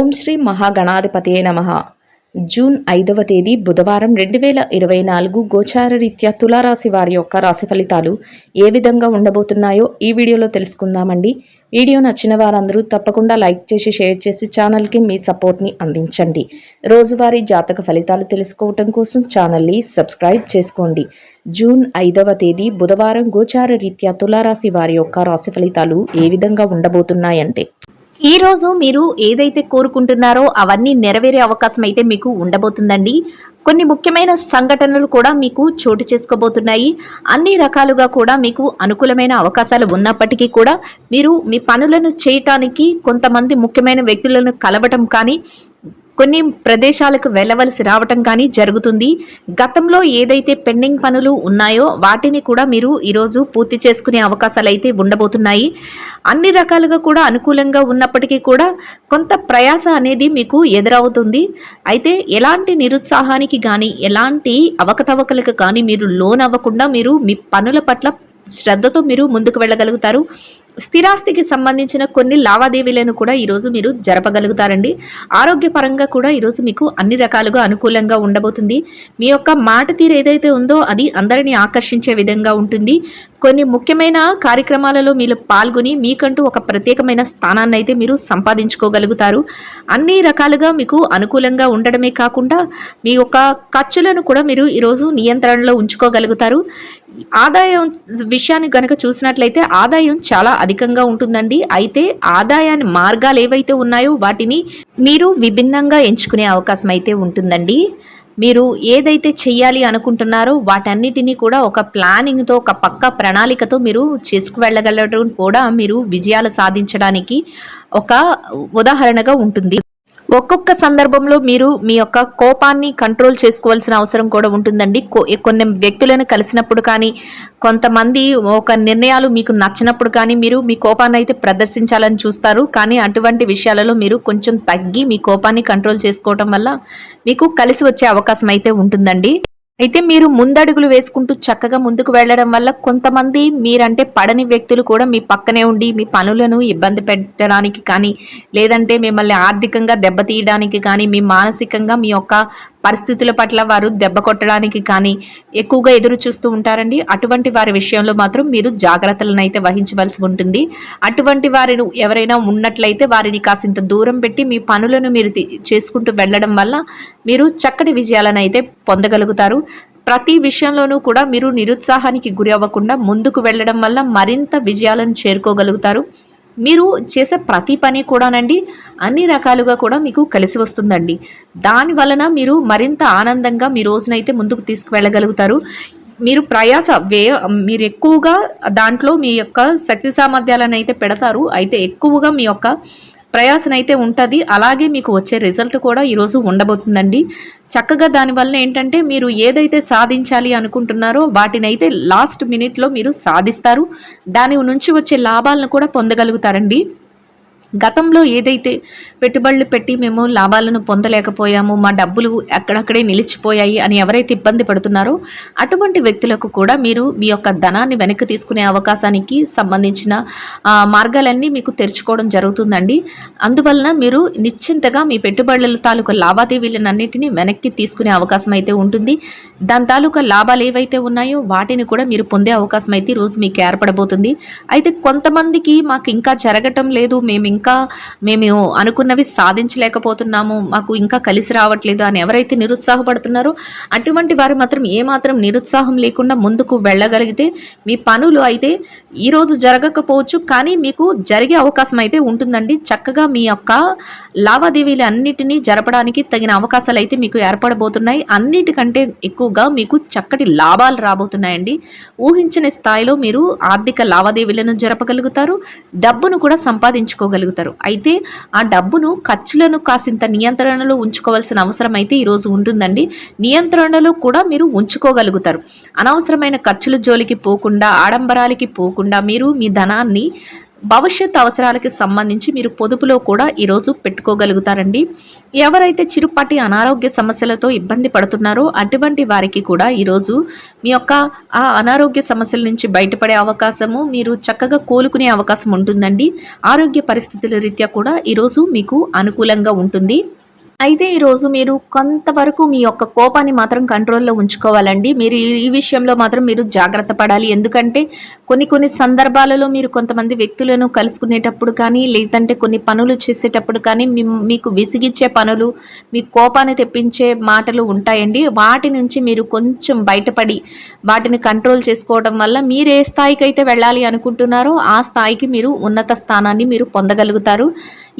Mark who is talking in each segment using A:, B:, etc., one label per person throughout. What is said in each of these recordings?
A: ఓం శ్రీ మహాగణాధిపతయే నమః. జూన్ 5వ తేదీ బుధవారం 2024 గోచార రీత్యా తులారాశి వారి యొక్క రాశి ఫలితాలు ఏ విధంగా ఉండబోతున్నాయో ఈ వీడియోలో తెలుసుకుందామండి. వీడియో నచ్చిన వారందరూ తప్పకుండా లైక్ చేసి షేర్ చేసి ఛానల్కి మీ సపోర్ట్ని అందించండి. రోజువారీ జాతక ఫలితాలు తెలుసుకోవటం కోసం ఛానల్ని సబ్స్క్రైబ్ చేసుకోండి. జూన్ 5వ తేదీ బుధవారం గోచార రీత్యా తులారాశి వారి యొక్క రాశి ఫలితాలు ఏ విధంగా ఉండబోతున్నాయంటే,
B: ఈ రోజు మీరు ఏదైతే కోరుకుంటున్నారో అవన్నీ నెరవేరే అవకాశం అయితే మీకు ఉండబోతుందండి. కొన్ని ముఖ్యమైన సంఘటనలు కూడా మీకు చోటు చేసుకోబోతున్నాయి. అన్ని రకాలుగా కూడా మీకు అనుకూలమైన అవకాశాలు ఉన్నప్పటికీ కూడా మీరు మీ పనులను చేయటానికి కొంతమంది ముఖ్యమైన వ్యక్తులను కలవటం కానీ, కొన్ని ప్రదేశాలకు వెళ్ళవలసి రావటం కానీ జరుగుతుంది. గతంలో ఏదైతే పెండింగ్ పనులు ఉన్నాయో వాటిని కూడా మీరు ఈరోజు పూర్తి చేసుకునే అవకాశాలు అయితే ఉండబోతున్నాయి. అన్ని రకాలుగా కూడా అనుకూలంగా ఉన్నప్పటికీ కూడా కొంత ప్రయాస అనేది మీకు ఎదురవుతుంది. అయితే ఎలాంటి నిరుత్సాహానికి కానీ, ఎలాంటి అవకతవకలకు కానీ మీరు లోనవ్వకుండా మీరు మీ పనుల పట్ల శ్రద్ధతో మీరు ముందుకు వెళ్ళగలుగుతారు. స్థిరాస్తికి సంబంధించిన కొన్ని లావాదేవీలను కూడా ఈరోజు మీరు జరపగలుగుతారండి. ఆరోగ్యపరంగా కూడా ఈరోజు మీకు అన్ని రకాలుగా అనుకూలంగా ఉండబోతుంది. మీ యొక్క మాట తీరు ఏదైతే ఉందో అది అందరినీ ఆకర్షించే విధంగా ఉంటుంది. కొన్ని ముఖ్యమైన కార్యక్రమాలలో మీరు పాల్గొని మీకంటూ ఒక ప్రత్యేకమైన స్థానాన్ని అయితే మీరు సంపాదించుకోగలుగుతారు. అన్ని రకాలుగా మీకు అనుకూలంగా ఉండడమే కాకుండా మీ యొక్క ఖర్చులను కూడా మీరు ఈరోజు నియంత్రణలో ఉంచుకోగలుగుతారు. ఆదాయం విషయాన్ని కనుక చూసినట్లయితే ఆదాయం చాలా అధికంగా ఉంటుందండి. అయితే ఆదాయాన్ని మార్గాలు ఏవైతే ఉన్నాయో వాటిని మీరు విభిన్నంగా ఎంచుకునే అవకాశం అయితే ఉంటుందండి. మీరు ఏదైతే చెయ్యాలి అనుకుంటున్నారో వాటన్నిటినీ కూడా ఒక ప్లానింగ్తో, ఒక పక్కా ప్రణాళికతో మీరు చేసుకువెళ్ళగలగడం కూడా మీరు విజయాలు సాధించడానికి ఒక ఉదాహరణగా ఉంటుంది. ఒక్కొక్క సందర్భంలో మీరు మీ యొక్క కోపాన్ని కంట్రోల్ చేసుకోవాల్సిన అవసరం కూడా ఉంటుందండి. కొన్ని వ్యక్తులను కలిసినప్పుడు కానీ, కొంతమంది ఒక నిర్ణయాలు మీకు నచ్చినప్పుడు కానీ మీరు మీ కోపాన్ని అయితే ప్రదర్శించాలని చూస్తారు. కానీ అటువంటి విషయాలలో మీరు కొంచెం తగ్గి మీ కోపాన్ని కంట్రోల్ చేసుకోవటం వల్ల మీకు కలిసి వచ్చే అవకాశం అయితే ఉంటుందండి. అయితే మీరు ముందడుగులు వేసుకుంటూ చక్కగా ముందుకు వెళ్ళడం వల్ల కొంతమంది మీరంటే పడని వ్యక్తులు కూడా మీ పక్కనే ఉండి మీ పనులను ఇబ్బంది పెట్టడానికి కానీ, లేదంటే మిమ్మల్ని ఆర్థికంగా దెబ్బతీయడానికి కానీ, మీ మానసికంగా మీ యొక్క పరిస్థితుల పట్ల వారు దెబ్బ కొట్టడానికి కానీ ఎక్కువగా ఎదురు చూస్తూ ఉంటారండి. అటువంటి వారి విషయంలో మాత్రం మీరు జాగ్రత్తలను అయితే వహించవలసి ఉంటుంది. అటువంటి వారిని ఎవరైనా ఉన్నట్లయితే వారిని కాసింత దూరం పెట్టి మీ పనులను మీరు చేసుకుంటూ వెళ్ళడం వల్ల మీరు చక్కటి విజయాలను అయితే పొందగలుగుతారు. ప్రతి విషయంలోనూ కూడా మీరు నిరుత్సాహానికి గురి అవ్వకుండా ముందుకు వెళ్ళడం వల్ల మరింత విజయాలను చేరుకోగలుగుతారు. మీరు చేసే ప్రతి పని కూడానండి అన్ని రకాలుగా కూడా మీకు కలిసి వస్తుందండి. దాని వలన మీరు మరింత ఆనందంగా మీ రోజునైతే ముందుకు తీసుకువెళ్ళగలుగుతారు. మీరు మీరు ఎక్కువగా దాంట్లో మీ యొక్క శక్తి సామర్థ్యాలను అయితే పెడతారు. అయితే ఎక్కువగా మీ యొక్క ప్రయాసనైతే ఉంటుంది. అలాగే మీకు వచ్చే రిజల్ట్ కూడా ఈరోజు ఉండబోతుందండి. చక్కగా దానివల్ల ఏంటంటే మీరు ఏదైతే సాధించాలి అనుకుంటున్నారో వాటినైతే లాస్ట్ మినిట్లో మీరు సాధిస్తారు. దాని నుంచి వచ్చే లాభాలను కూడా పొందగలుగుతారండి. గతంలో ఏదైతే పెట్టుబడులు పెట్టి మేము లాభాలను పొందలేకపోయాము, మా డబ్బులు ఎక్కడక్కడే నిలిచిపోయాయి అని ఎవరైతే ఇబ్బంది పడుతున్నారో అటువంటి వ్యక్తులకు కూడా మీరు మీ యొక్క ధనాన్ని వెనక్కి తీసుకునే అవకాశానికి సంబంధించిన మార్గాలన్నీ మీకు తెరుచుకోవడం జరుగుతుందండి. అందువలన మీరు నిశ్చింతగా మీ పెట్టుబడుల తాలూకా లావాదేవీలన్నింటినీ వెనక్కి తీసుకునే అవకాశం అయితే ఉంటుంది. దాని తాలూకా లాభాలు ఏవైతే ఉన్నాయో వాటిని కూడా మీరు పొందే అవకాశం అయితే ఈరోజు మీకు ఏర్పడబోతుంది. అయితే కొంతమందికి మాకు ఇంకా జరగటం లేదు, మేము అనుకున్నవి సాధించలేకపోతున్నాము, మాకు ఇంకా కలిసి రావట్లేదు అని ఎవరైతే నిరుత్సాహపడుతున్నారో అటువంటి వారు మాత్రం ఏమాత్రం నిరుత్సాహం లేకుండా ముందుకు వెళ్ళగలిగితే మీ పనులు అయితే ఈరోజు జరగకపోవచ్చు, కానీ మీకు జరిగే అవకాశం అయితే ఉంటుందండి. చక్కగా మీ యొక్క లావాదేవీలు అన్నిటినీ జరపడానికి తగిన అవకాశాలు అయితే మీకు ఏర్పడబోతున్నాయి. అన్నిటికంటే ఎక్కువగా మీకు చక్కటి లాభాలు రాబోతున్నాయండి. ఊహించని స్థాయిలో మీరు ఆర్థిక లావాదేవీలను జరపగలుగుతారు, డబ్బును కూడా సంపాదించుకోగలుగుతారు. అయితే ఆ డబ్బును ఖర్చులను కాసింత నియంత్రణలో ఉంచుకోవాల్సిన అవసరం అయితే ఈరోజు ఉంటుందండి. నియంత్రణలో కూడా మీరు ఉంచుకోగలుగుతారు. అనవసరమైన ఖర్చుల జోలికి పోకుండా, ఆడంబరాలకి పోకుండా మీరు మీ ధనాన్ని భవిష్యత్ అవసరాలకి సంబంధించి మీరు పొదుపులో కూడా ఈరోజు పెట్టుకోగలుగుతారండి. ఎవరైతే చిరుపాటి అనారోగ్య సమస్యలతో ఇబ్బంది పడుతున్నారో అటువంటి వారికి కూడా ఈరోజు మీ యొక్క ఆ అనారోగ్య సమస్యల నుంచి బయటపడే అవకాశము, మీరు చక్కగా కోలుకునే అవకాశం ఉంటుందండి. ఆరోగ్య పరిస్థితుల రీత్యా కూడా ఈరోజు మీకు అనుకూలంగా ఉంటుంది. అయితే ఈరోజు మీరు కొంతవరకు మీ యొక్క కోపాన్ని మాత్రం కంట్రోల్‌లో ఉంచుకోవాలండి. మీరు ఈ విషయంలో మాత్రం మీరు జాగ్రత్త పడాలి. ఎందుకంటే కొన్ని సందర్భాలలో మీరు కొంతమంది వ్యక్తులను కలుసుకునేటప్పుడు కానీ, లేదంటే కొన్ని పనులు చేసేటప్పుడు కానీ మీకు విసిగిచ్చే పనులు, మీ కోపాన్ని తెప్పించే మాటలు ఉంటాయండి. వాటి నుంచి మీరు కొంచెం బయటపడి వాటిని కంట్రోల్ చేసుకోవడం వల్ల మీరు ఏ స్థాయికైతే వెళ్ళాలి అనుకుంటున్నారో ఆ స్థాయికి మీరు ఉన్నత స్థానాన్ని మీరు పొందగలుగుతారు.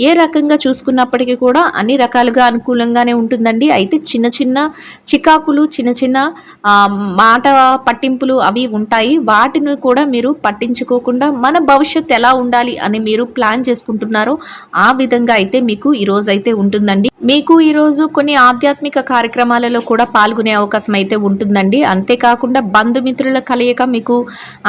B: ఏ రకంగా చూసుకున్నప్పటికీ కూడా అన్ని రకాలుగా అనుకూలంగానే ఉంటుందండి. అయితే చిన్న చికాకులు, చిన్న మాట పట్టింపులు అవి ఉంటాయి. వాటిని కూడా మీరు పట్టించుకోకుండా మన భవిష్యత్తు ఎలా ఉండాలి అని మీరు ప్లాన్ చేసుకుంటున్నారో ఆ విధంగా అయితే మీకు ఈరోజైతే ఉంటుందండి. మీకు ఈరోజు కొన్ని ఆధ్యాత్మిక కార్యక్రమాలలో కూడా పాల్గొనే అవకాశం అయితే ఉంటుందండి. అంతేకాకుండా బంధుమిత్రుల కలయిక మీకు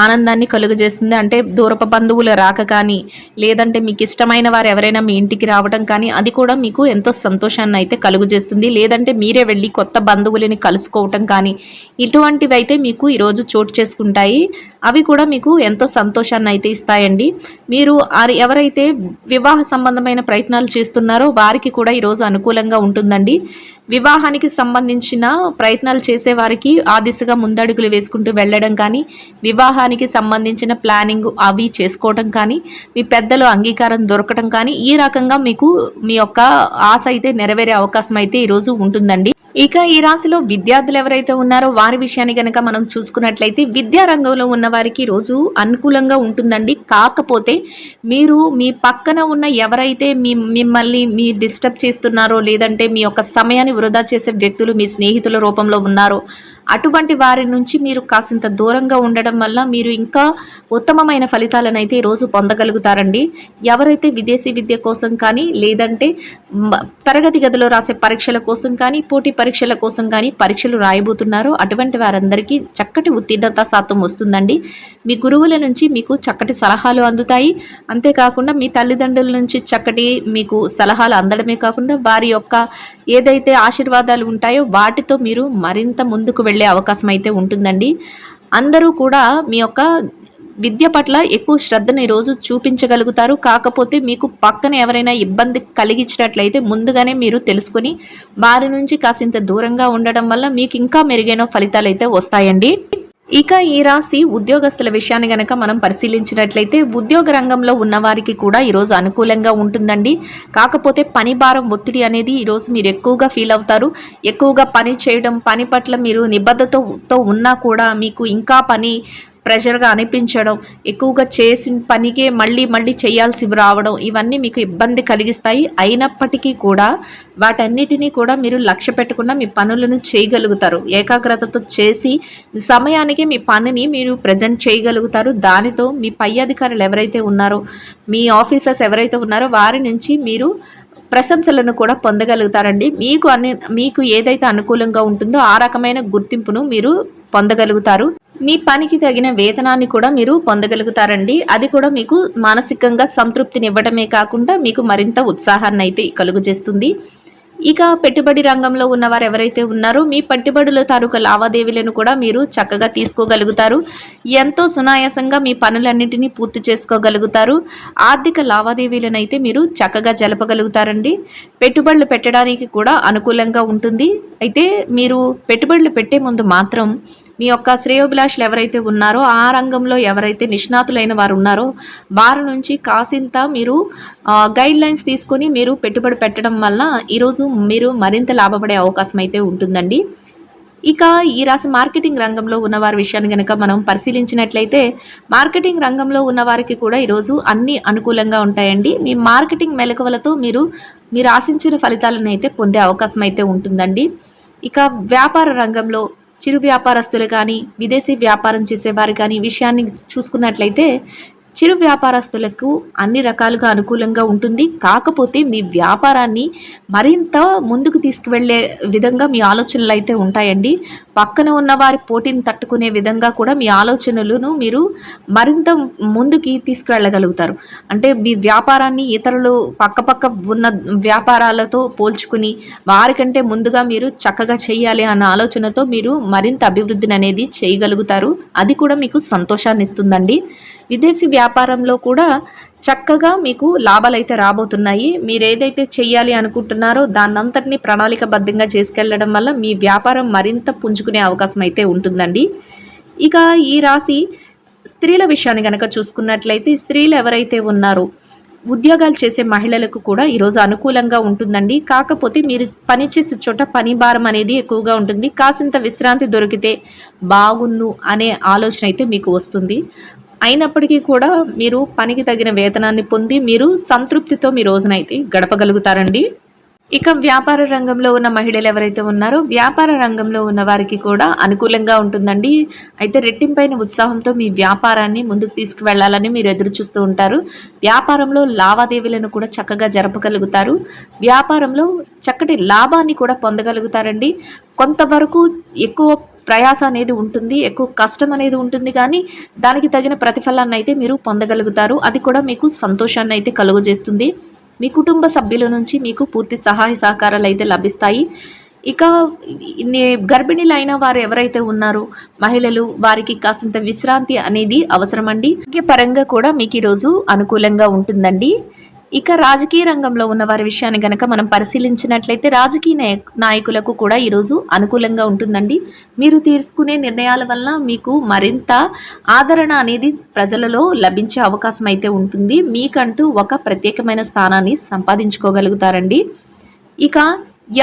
B: ఆనందాన్ని కలుగజేస్తుంది. అంటే దూరపు బంధువుల రాక కానీ, లేదంటే మీకు ఇష్టమైన వారు ఎవరైనా మీ ఇంటికి రావడం కానీ, అది కూడా మీకు ఎంతో సంతోషాన్ని అయితే కలుగజేస్తుంది. లేదంటే మీరే వెళ్ళి కొత్త బంధువులని కలుసుకోవటం కానీ, ఇటువంటివి అయితే మీకు ఈరోజు చోటు చేసుకుంటాయి. అవి కూడా మీకు ఎంతో సంతోషాన్ని అయితే ఇస్తాయండి. మీరు ఎవరైతే వివాహ సంబంధమైన ప్రయత్నాలు చేస్తున్నారో వారికి కూడా ఈరోజు అనుకూలంగా ఉంటుందండి. వివాహానికి సంబంధించిన ప్రయత్నాలు చేసేవారికి ఆ దిశగా ముందడుగులు వేసుకుంటూ వెళ్ళడం కానీ, వివాహానికి సంబంధించిన ప్లానింగ్ అవి చేసుకోవడం కానీ, మీ పెద్దలు అంగీకారం దొరకడం కానీ, ఈ రకంగా మీకు మీ యొక్క ఆశ అయితే నెరవేరే అవకాశం అయితే ఈరోజు ఉంటుందండి. ఇక ఈ రాశిలో విద్యార్థులు ఎవరైతే ఉన్నారో వారి విషయాన్ని గనక మనం చూసుకున్నట్లయితే విద్యా రంగంలో ఉన్న వారికి రోజు అనుకూలంగా ఉంటుందండి. కాకపోతే మీరు మీ పక్కన ఉన్న ఎవరైతే మిమ్మల్ని డిస్టర్బ్ చేస్తున్నారో, లేదంటే మీ యొక్క సమయాన్ని వృధా చేసే వ్యక్తులు మీ స్నేహితుల రూపంలో ఉన్నారో అటువంటి వారి నుంచి మీరు కాసింత దూరంగా ఉండడం వల్ల మీరు ఇంకా ఉత్తమమైన ఫలితాలను అయితే ఈరోజు పొందగలుగుతారండి. ఎవరైతే విదేశీ విద్య కోసం కానీ, లేదంటే తరగతి గదిలో రాసే పరీక్షల కోసం కానీ, పోటీ పరీక్షల కోసం కానీ పరీక్షలు రాయబోతున్నారో అటువంటి వారందరికీ చక్కటి ఉత్తీర్ణత శాతం వస్తుందండి. మీ గురువుల నుంచి మీకు చక్కటి సలహాలు అందుతాయి. అంతేకాకుండా మీ తల్లిదండ్రుల నుంచి చక్కటి మీకు సలహాలు అందడమే కాకుండా వారి యొక్క ఏదైతే ఆశీర్వాదాలు ఉంటాయో వాటితో మీరు మరింత ముందుకు వెళ్ళే అవకాశం అయితే ఉంటుందండి. అందరూ కూడా మీ యొక్క విద్య పట్ల ఎక్కువ శ్రద్ధను ఈరోజు చూపించగలుగుతారు. కాకపోతే మీకు పక్కన ఎవరైనా ఇబ్బంది కలిగించినట్లయితే ముందుగానే మీరు తెలుసుకొని వారి నుంచి కాసింత దూరంగా ఉండడం వల్ల మీకు ఇంకా మెరుగైన ఫలితాలు అయితే వస్తాయండి. ఇక ఈ రాశి ఉద్యోగస్తుల విషయాన్ని గనక మనం పరిశీలించినట్లయితే ఉద్యోగ రంగంలో ఉన్నవారికి కూడా ఈరోజు అనుకూలంగా ఉంటుందండి. కాకపోతే పని భారం ఒత్తిడి అనేది ఈరోజు మీరు ఎక్కువగా ఫీల్ అవుతారు. ఎక్కువగా పని చేయడం, పని పట్ల మీరు నిబద్ధతతో ఉన్నా కూడా మీకు ఇంకా పని ప్రెషర్గా అనిపించడం, ఎక్కువగా చేసిన పనికే మళ్ళీ చేయాల్సి రావడం, ఇవన్నీ మీకు ఇబ్బంది కలిగిస్తాయి. అయినప్పటికీ కూడా వాటన్నిటినీ కూడా మీరు లక్ష్య పెట్టకుండా మీ పనులను చేయగలుగుతారు. ఏకాగ్రతతో చేసి సమయానికి మీ పనిని మీరు ప్రజెంట్ చేయగలుగుతారు. దానితో మీ పై అధికారులు ఎవరైతే ఉన్నారో, మీ ఆఫీసర్స్ ఎవరైతే ఉన్నారో వారి నుంచి మీరు ప్రశంసలను కూడా పొందగలుగుతారండి. మీకు ఏదైతే అనుకూలంగా ఉంటుందో ఆ రకమైన గుర్తింపును మీరు పొందగలుగుతారు. మీ పనికి తగిన వేతనాన్ని కూడా మీరు పొందగలుగుతారండి. అది కూడా మీకు మానసికంగా సంతృప్తినివ్వడమే కాకుండా మీకు మరింత ఉత్సాహాన్ని అయితే కలుగజేస్తుంది. ఇక పెట్టుబడి రంగంలో ఉన్నవారు ఎవరైతే ఉన్నారో మీ పెట్టుబడుల తాలూకా లావాదేవీలను కూడా మీరు చక్కగా తీసుకోగలుగుతారు. ఎంతో సునాయాసంగా మీ పనులన్నింటినీ పూర్తి చేసుకోగలుగుతారు. ఆర్థిక లావాదేవీలను అయితే మీరు చక్కగా జలపగలుగుతారండి. పెట్టుబడులు పెట్టడానికి కూడా అనుకూలంగా ఉంటుంది. అయితే మీరు పెట్టుబడులు పెట్టే ముందు మాత్రం మీ యొక్క శ్రేయోభిలాషులు ఎవరైతే ఉన్నారో ఆ రంగంలో ఎవరైతే నిష్ణాతులైన వారు ఉన్నారో వారి నుంచి కాసింత మీరు గైడ్ లైన్స్ తీసుకొని మీరు పెట్టుబడి పెట్టడం వల్ల ఈరోజు మీరు మరింత లాభపడే అవకాశం అయితే ఉంటుందండి. ఇక ఈ రాశి మార్కెటింగ్ రంగంలో ఉన్నవారి విషయాన్ని కనుక మనం పరిశీలించినట్లయితే మార్కెటింగ్ రంగంలో ఉన్నవారికి కూడా ఈరోజు అన్ని అనుకూలంగా ఉంటాయండి. మీ మార్కెటింగ్ మెలకువలతో మీరు ఆశించిన ఫలితాలను అయితే పొందే అవకాశం అయితే ఉంటుందండి. ఇక వ్యాపార రంగంలో చిరు వ్యాపారస్తులు కానీ, విదేశీ వ్యాపారం చేసేవారు కానీ విషయాన్ని చూసుకున్నట్లయితే చిరు వ్యాపారస్తులకు అన్ని రకాలుగా అనుకూలంగా ఉంటుంది. కాకపోతే మీ వ్యాపారాన్ని మరింత ముందుకు తీసుకువెళ్ళే విధంగా మీ ఆలోచనలు అయితే ఉంటాయండి. పక్కన ఉన్న వారి పోటీని తట్టుకునే విధంగా కూడా మీ ఆలోచనలను మీరు మరింత ముందుకి తీసుకువెళ్ళగలుగుతారు. అంటే మీ వ్యాపారాన్ని ఇతరులు పక్కపక్క ఉన్న వ్యాపారాలతో పోల్చుకుని వారికంటే ముందుగా మీరు చక్కగా చేయాలి అన్న ఆలోచనతో మీరు మరింత అభివృద్ధిని అనేది చేయగలుగుతారు. అది కూడా మీకు సంతోషాన్ని ఇస్తుందండి. విదేశీ వ్యాపారంలో కూడా చక్కగా మీకు లాభాలైతే రాబోతున్నాయి. మీరు ఏదైతే చెయ్యాలి అనుకుంటున్నారో దాన్నంతటినీ ప్రణాళికబద్ధంగా చేసుకెళ్లడం వల్ల మీ వ్యాపారం మరింత పుంజుకునే అవకాశం అయితే ఉంటుందండి. ఇక ఈ రాశి స్త్రీల విషయాన్ని కనుక చూసుకున్నట్లయితే స్త్రీలు ఎవరైతే ఉన్నారో ఉద్యోగాలు చేసే మహిళలకు కూడా ఈరోజు అనుకూలంగా ఉంటుందండి. కాకపోతే మీరు పనిచేసే చోట పని భారం అనేది ఎక్కువగా ఉంటుంది. కాసింత విశ్రాంతి దొరికితే బాగున్ను అనే ఆలోచన అయితే మీకు వస్తుంది. అయినప్పటికీ కూడా మీరు పనికి తగిన వేతనాన్ని పొంది మీరు సంతృప్తితో మీ రోజునైతే గడపగలుగుతారండి. ఇక వ్యాపార రంగంలో ఉన్న మహిళలు ఎవరైతే ఉన్నారో వ్యాపార రంగంలో ఉన్న వారికి కూడా అనుకూలంగా ఉంటుందండి. అయితే రెట్టింపైన ఉత్సాహంతో మీ వ్యాపారాన్ని ముందుకు తీసుకువెళ్లాలని మీరు ఎదురు చూస్తూ ఉంటారు. వ్యాపారంలో లావాదేవీలను కూడా చక్కగా జరపగలుగుతారు. వ్యాపారంలో చక్కటి లాభాన్ని కూడా పొందగలుగుతారండి. కొంతవరకు ఎక్కువ ప్రయాస అనేది ఉంటుంది, ఎక్కువ కష్టం అనేది ఉంటుంది, కానీ దానికి తగిన ప్రతిఫలాన్ని అయితే మీరు పొందగలుగుతారు. అది కూడా మీకు సంతోషాన్ని అయితే కలుగజేస్తుంది. మీ కుటుంబ సభ్యుల నుంచి మీకు పూర్తి సహాయ సహకారాలు అయితే లభిస్తాయి. ఇక గర్భిణీలైన వారు ఎవరైతే ఉన్నారో మహిళలు వారికి కాసింత విశ్రాంతి అనేది అవసరమండి. పరంగా కూడా మీకు ఈరోజు అనుకూలంగా ఉంటుందండి. ఇక రాజకీయ రంగంలో ఉన్న వారి విషయాన్ని గనక మనం పరిశీలించినట్లయితే రాజకీయ నాయకులకు కూడా ఈరోజు అనుకూలంగా ఉంటుందండి. మీరు తీసుకునే నిర్ణయాల వల్ల మీకు మరింత ఆదరణ అనేది ప్రజలలో లభించే అవకాశం అయితే ఉంటుంది. మీకంటూ ఒక ప్రత్యేకమైన స్థానాన్ని సంపాదించుకోగలుగుతారండి. ఇక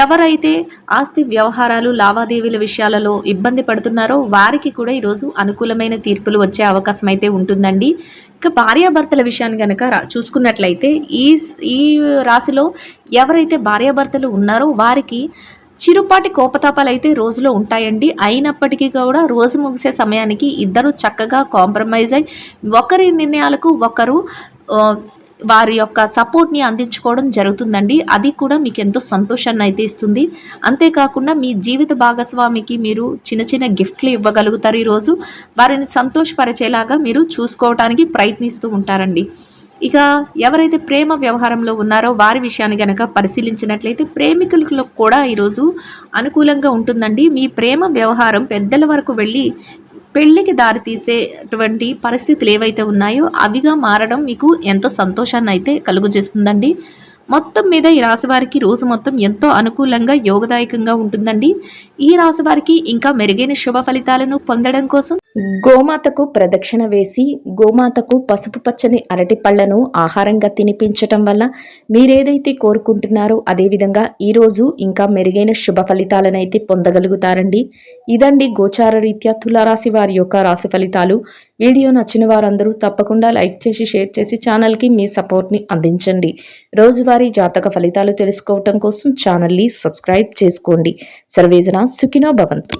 B: ఎవరైతే ఆస్తి వ్యవహారాలు లావాదేవీల విషయాలలో ఇబ్బంది పడుతున్నారో వారికి కూడా ఈరోజు అనుకూలమైన తీర్పులు వచ్చే అవకాశం అయితే ఉంటుందండి. ఇక భార్యాభర్తల విషయాన్ని కనుక చూసుకున్నట్లయితే ఈ రాశిలో ఎవరైతే భార్యాభర్తలు ఉన్నారో వారికి చిరుపాటి కోపతాపాలు అయితే రోజులో ఉంటాయండి. అయినప్పటికీ కూడా రోజు ముగిసే సమయానికి ఇద్దరు చక్కగా కాంప్రమైజ్ అయి ఒకరి నిర్ణయాలకు ఒకరు వారి యొక్క సపోర్ట్ని అందించుకోవడం జరుగుతుందండి. అది కూడా మీకు ఎంతో సంతోషాన్ని అయితే ఇస్తుంది. అంతేకాకుండా మీ జీవిత భాగస్వామికి మీరు చిన్న చిన్న గిఫ్ట్లు ఇవ్వగలుగుతారు. ఈరోజు వారిని సంతోషపరిచేలాగా మీరు చూసుకోవడానికి ప్రయత్నిస్తూ ఉంటారండి. ఇక ఎవరైతే ప్రేమ వ్యవహారంలో ఉన్నారో వారి విషయాన్ని కనుక పరిశీలించినట్లయితే ప్రేమికులకు కూడా ఈరోజు అనుకూలంగా ఉంటుందండి. మీ ప్రేమ వ్యవహారం పెద్దల వరకు వెళ్ళి పెళ్లికి దారితీసేటువంటి పరిస్థితులు ఏవైతే ఉన్నాయో అవిగా మారడం మీకు ఎంతో సంతోషాన్ని అయితే కలుగజేస్తుందండి. మొత్తం మీద ఈ రాశి వారికి రోజు మొత్తం ఎంతో అనుకూలంగా యోగదాయకంగా ఉంటుందండి. ఈ రాశి వారికి ఇంకా మెరుగైన శుభ ఫలితాలను పొందడం కోసం
A: గోమాతకు ప్రదక్షిణ వేసి గోమాతకు పసుపు పచ్చని అరటి పళ్లను ఆహారంగా తినిపించటం వల్ల మీరేదైతే కోరుకుంటున్నారో అదేవిధంగా ఈరోజు ఇంకా మెరుగైన శుభ ఫలితాలను అయితే పొందగలుగుతారండి. ఇదండి గోచార రీత్యా తులారాశి వారి యొక్క రాశి ఫలితాలు. వీడియో నచ్చిన వారందరూ తప్పకుండా లైక్ చేసి షేర్ చేసి ఛానల్కి మీ సపోర్ట్ని అందించండి. రోజువారీ జాతక ఫలితాలు తెలుసుకోవటం కోసం ఛానల్ని సబ్స్క్రైబ్ చేసుకోండి. సర్వేజన సుఖినో భవంతు.